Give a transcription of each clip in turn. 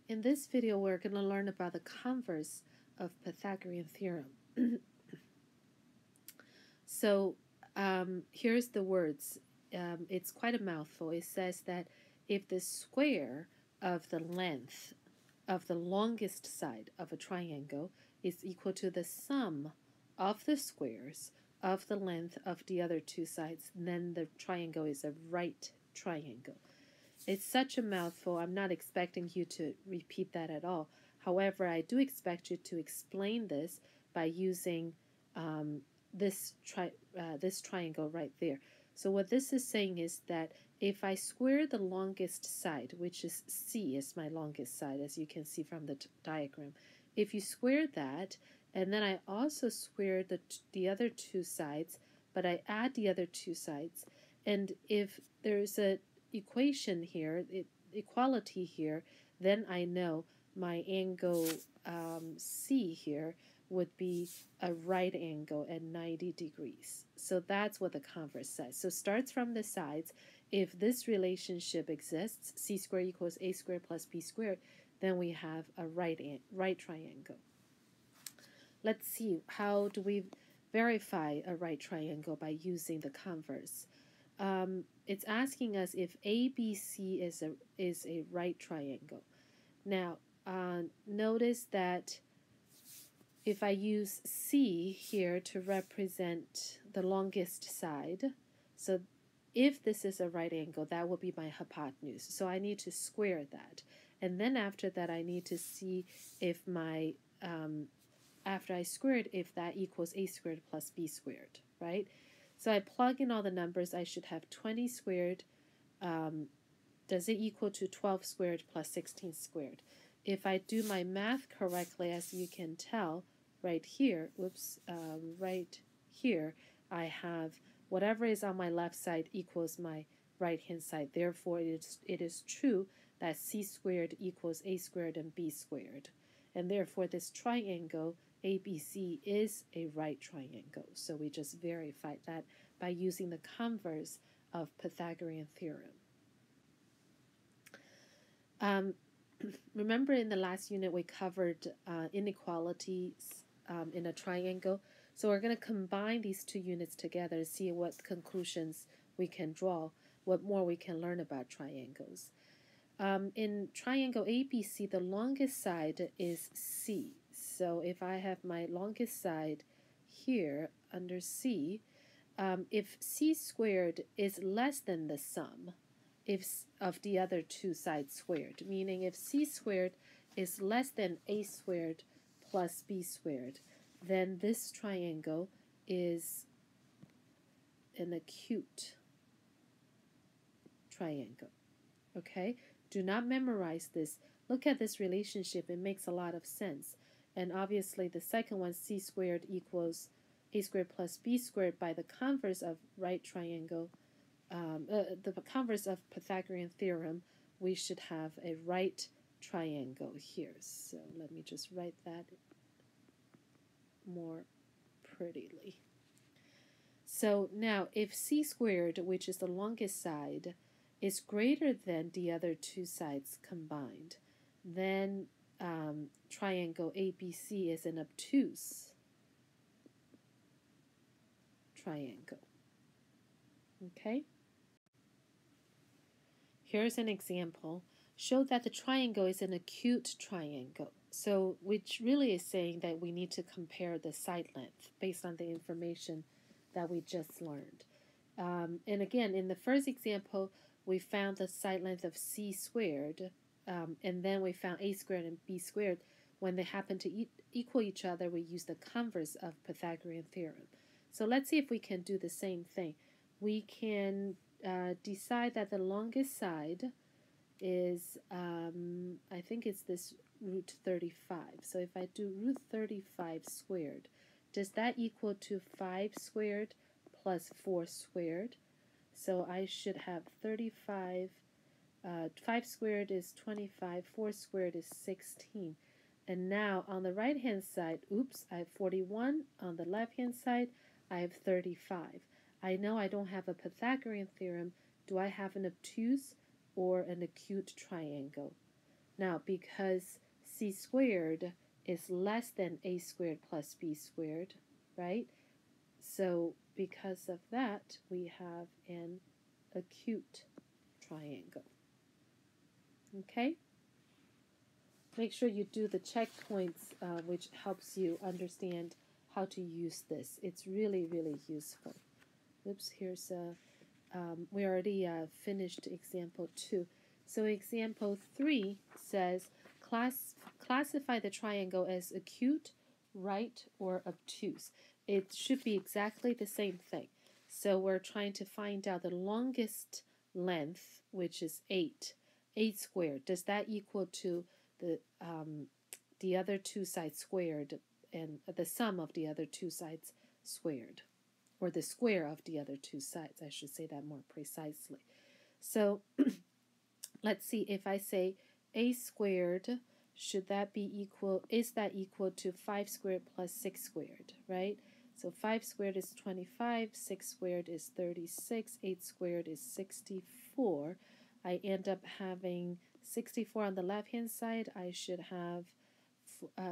In this video, we're going to learn about the converse of Pythagorean theorem. So here's the words. It's quite a mouthful. It says that if the square of the length of the longest side of a triangle is equal to the sum of the squares of the length of the other two sides, then the triangle is a right triangle. It's such a mouthful. I'm not expecting you to repeat that at all. However, I do expect you to explain this by using this triangle right there. So what this is saying is that if I square the longest side, which is C is my longest side, as you can see from the diagram, if you square that, and then I also square the other two sides, but I add the other two sides, and if there's a equation here, equality here, then I know my angle C here would be a right angle at 90 degrees. So that's what the converse says. So starts from the sides. If this relationship exists, C squared equals A squared plus B squared, then we have a right triangle. Let's see, how do we verify a right triangle by using the converse? It's asking us if ABC is a right triangle. Now, notice that if I use C here to represent the longest side, so if this is a right angle, that will be my hypotenuse. So I need to square that. And then after that, I need to see if my, after I squared, if that equals A squared plus B squared, right? So I plug in all the numbers. I should have 20 squared. Does it equal to 12 squared plus 16 squared? If I do my math correctly, as you can tell, right here, right here, I have whatever is on my left side equals my right-hand side. Therefore, it is true that C squared equals A squared and B squared. And therefore, this triangle ABC is a right triangle. So we just verified that by using the converse of Pythagorean theorem. Remember in the last unit we covered inequalities in a triangle. So we're going to combine these two units together to see what conclusions we can draw, what more we can learn about triangles. In triangle ABC, the longest side is C. So if I have my longest side here under C, if C squared is less than the sum of the other two sides squared, meaning if C squared is less than A squared plus B squared, then this triangle is an acute triangle. Okay? Do not memorize this. Look at this relationship. It makes a lot of sense. And obviously the second one, C squared equals A squared plus B squared, by the converse of right triangle, the converse of Pythagorean theorem, we should have a right triangle here. So let me just write that more prettily. So now if C squared, which is the longest side, is greater than the other two sides combined, then triangle ABC is an obtuse triangle. Okay? Here's an example. Show that the triangle is an acute triangle. So, which really is saying that we need to compare the side length based on the information that we just learned. And again, in the first example, we found the side length of C squared, and then we found A squared and B squared. When they happen to equal each other, we use the converse of Pythagorean theorem. So let's see if we can do the same thing. We can decide that the longest side is, I think it's this root 35. So if I do root 35 squared, does that equal to 5 squared plus 4 squared? So I should have 35, 5 squared is 25, 4 squared is 16. And now on the right-hand side, I have 41. On the left-hand side, I have 35. I know I don't have a Pythagorean theorem. Do I have an obtuse or an acute triangle? Now, because c squared is less than a squared plus b squared, right? So because of that, we have an acute triangle. Okay? Make sure you do the checkpoints, which helps you understand how to use this. It's really, really useful. Oops, here's a, we already finished example 2. So example 3 says, classify the triangle as acute, right, or obtuse. It should be exactly the same thing. So we're trying to find out the longest length, which is 8. 8 squared. Does that equal to the other two sides squared, and the sum of the other two sides squared, or the square of the other two sides? I should say that more precisely. So let's see, if I say a squared, should that be equal, is that equal to 5 squared plus 6 squared, right? So 5 squared is 25, 6 squared is 36, 8 squared is 64. I end up having 64 on the left-hand side. I should have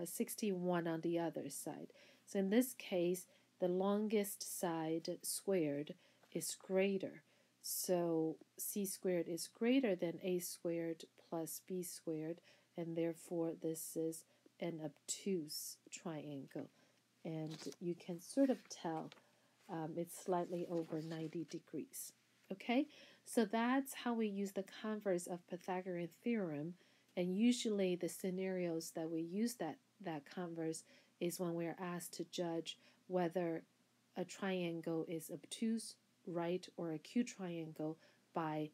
61 on the other side. So in this case, the longest side squared is greater. So c squared is greater than a squared plus b squared, and therefore this is an obtuse triangle. And you can sort of tell it's slightly over 90 degrees. Okay, so that's how we use the converse of Pythagorean theorem. And usually the scenarios that we use that converse is when we're asked to judge whether a triangle is obtuse, right, or acute triangle by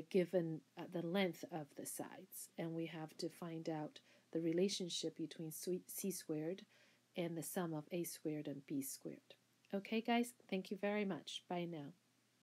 given the length of the sides. And we have to find out the relationship between c squared and the sum of a squared and b squared. Okay, guys, thank you very much. Bye now.